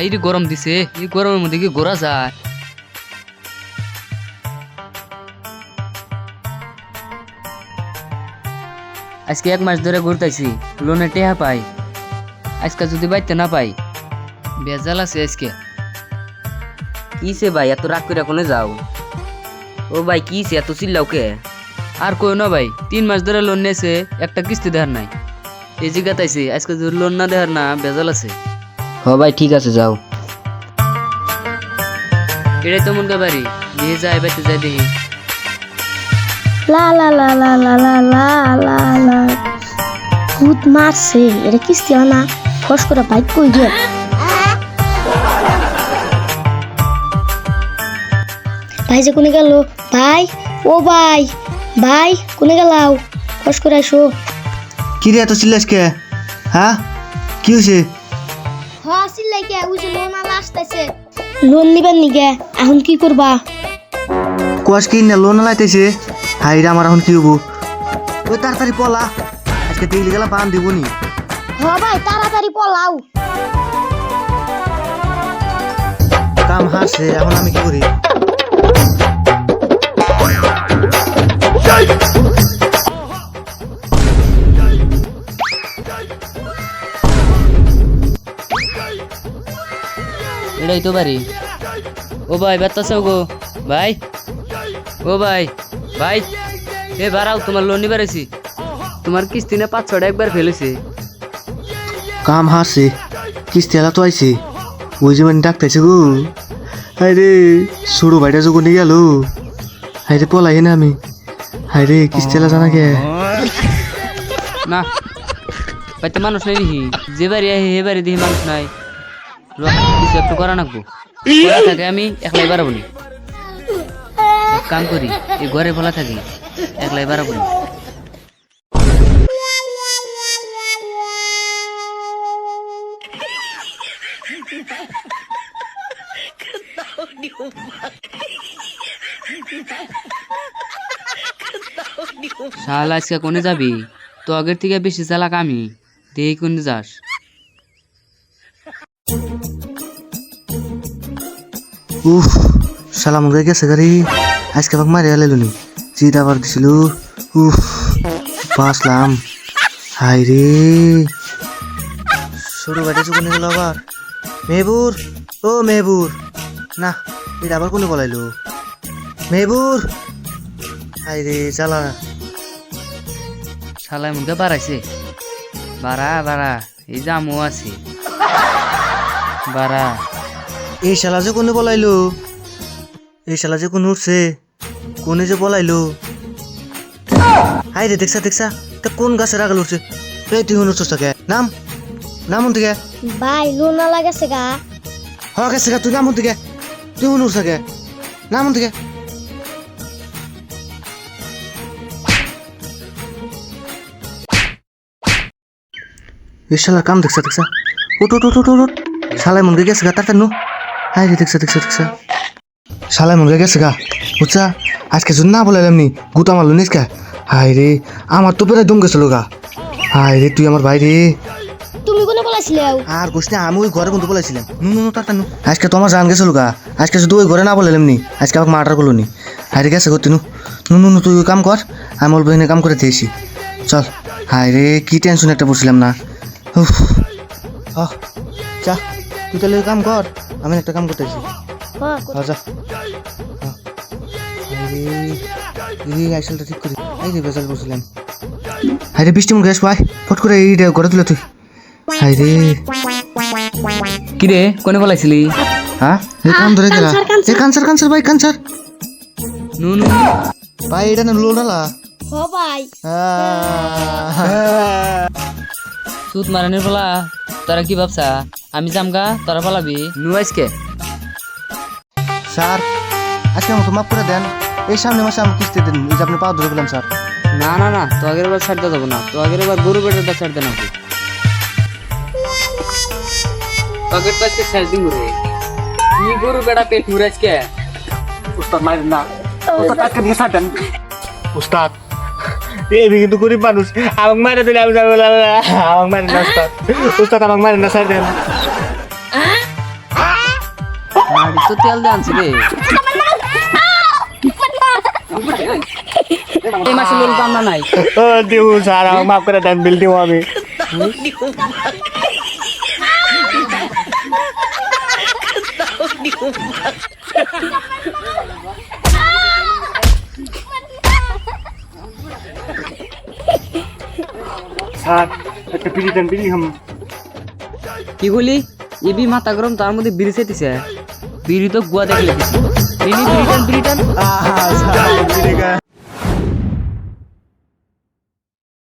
হাইরে গরম দিছে, এই গরমের মধ্যে কি ঘোরা যায়? আজকে 1 মাস ধরে ঘুরতেছি, লোনে টেহা পাই। আজকে যদি বাইতে না পাই, বেজাল আছে আজকে। কিসে ভাই এত রাগ করে কোনে যাও? ও ভাই কিসে এত চিল্লাও কে? আর কই না ভাই, 3 মাস ধরে লোন নিয়েছে, একটা কিস্তি দেওয়ার নাই। এই জিগাতাইছি, আজকে যদি লোন না দেওয়ার না, বেজাল আছে। হ ভাই ঠিক আছে যাও। এটাই তো মনকে বাড়ি, দিয়ে যাই বাইতে যাই দেখি। লা লা লা লা লা লা লা লা লা ভূত মারছে এটা কিস্তি না ফস করে বাইক কই গে ভাই যে কোনে গেল ভাই ও ভাই ভাই কোনে গেলাও ফস করে আইসো কি রে এত চিল্লাস কে? হ্যাঁ কি হয়েছে? হসিল লাগে ওই যে লোন আলা আসতেছে লোন নিবেন নিগে এখন কি করবা কোয়াস কি না লোন লাইতেছে? হাই রে আমার এখন কি হবো? ওই তাড়াতাড়ি পলা, আজকে দেখলি গেলা বান দিবনি। হ ভাই তাড়াতাড়ি পলাও কাম হাসে, এখন আমি কি করি? এটাই তো বাড়ি। ও ভাই বেতাছে গো ভাই, ও ভাই ভাই, এ বাড়াও, তোমার লোন নিবার আছি। তোমার কিস্তি না 5-6টা একবার ফেলেছে। কাম হাসে, কিস্তি এলা তো আইছে, ওই যে মানে ডাকতেছে গো। হাই রে ছোট ভাইটা যখন গেল, হাই রে পলাই না আমি। হাই রে কিস্তি এলা জানা কে? না ভাই, তো মানুষ নাই দেখি, যে বাড়ি আহে হে বাড়ি দেখি মানুষ নাই। কিছু একটু করা নাকবো, থাকে আমি একলাই বাড়াবো নি। এক কাম করি, এই ঘরে বলা থাকি, একলাই বাড়াবো নি। শালা আজকে কোনে যাবি? তো আগের থেকে বেশি চালাক আমি, দেখি কোনে যাস। উফ সালাম হয়ে গেছে গাড়ি, আজকে আমাকে মারিয়া লাইলুনি, জিদ আবার দিছিল। উফ বাসলাম। হাই রে ছোট ভাইটা যখন গেল আবার। মেহবুর, ও মেহবুর, না এটা আবার কোনে বলাইলো? মেহবুর, হাই রে চালা। শালায় মুখে বাড়াইছে, বাড়া বাড়া, এই জামও আছে বাড়া। এই শালা যে কোনে বলাইলো? এই শালা যে কোনে উঠছে, কোনে যে বলাইলো? হাই রে দেখছা দেখছা, তা কোন গাছের আগাল উঠছে? এই তুই উঠছিস তাকে, নাম নাম থেকে ভাই লোন আলা গেছে গা হ গেছে তুই নাম থেকে, তুই উঠছ থাকে, নাম থেকে। এই শালার কাম দেখছা দেখছা, উঠ উঠ উঠ উঠ উঠ, শালাই মন গেছে গা তাড়াতাড়ি নো। হাই রে দেখছা দেখছা দেখছা, শালাই মন গেছে গা বুঝছা। আজকে যদি না বলাইলাম নি গুতা মারলো নিসকা। হাই রে আমার তো পেরে দম গেছিল গা। হাই রে তুই আমার ভাই রে। তুমি কোনে বলাইছিলে আর কোশ না, আমি ওই ঘরে বন্ধু বলেছিলাম। নু নু নু তাড়াতাড়ি নু, আজকে তো আমার জান গেছিল গা। আজকে শুধু ওই ঘরে না বলাইলাম নি, আজকে আমাকে মার্ডার করলো নি। হাই রে গেছে করতে নু নু নু নু, তুই ওই কাম কর, আমি অল্প এখানে কাম করে দিয়েছি, চল। হাই রে কি টেনশন একটা পড়ছিলাম না। উফ যা তুই তাহলে কাম কর, আমি একটা কাম করতেছি। যা আইসলটা ঠিক করি। এই রে বেজাল করছিলাম। হাই রে বৃষ্টি মুখ গ্যাস ভাই, ফট করে এইটা ঘরে তুলে তুই। হাই রে কি রে কোনে বলাইছিলি? হ্যাঁ এই কান ধরে গেলা, এই কানসার কানসার ভাই কানসার নু নু ভাই, এটা না লোনালা। হ ভাই সুত মারানির ফলা, তোরা কি ভাবছা আমি জামগা তোরা পালাবি? নু আজকে স্যার আজকে আমাকে মাফ করে দেন, এই সামনে মাসে আমি কিস্তি দেন, এই যে আপনি পাও ধরে গেলাম স্যার। না না না, তো আগের বার ছাড়তে যাবো না, তো আগের বার গরু বেটাটা ছাড়তে নাকি। পকেট পাশে ছাড় দিন রে, কি গরু বেটা পেট মুড়ে আজকে। উস্তাদ মারেন না, উস্তাদ আজকে দিয়ে ছাড় দেন। উস্তাদ এই কিন্তু গরিব মানুষ, আমাকে মারে দিলে আমি যাবো, আমাকে মারেন না উস্তাদ, উস্তাদ আমাকে মারেন না, ছাড় দেন। তো তেল দিয়ে আনছি রে এই মাসে লোন তো আমরা নাই দিব স্যার আমাকে মাফ করে দেন বিল দিব আমি স্যার একটা বিড়ি দেন বিড়ি হাম কি বলি এবি মাথা গরম তার মধ্যে বিড়ি চেতেছে বিড়ি তো গুয়া দেখলে বিড়ি টান স্যার বিড়ি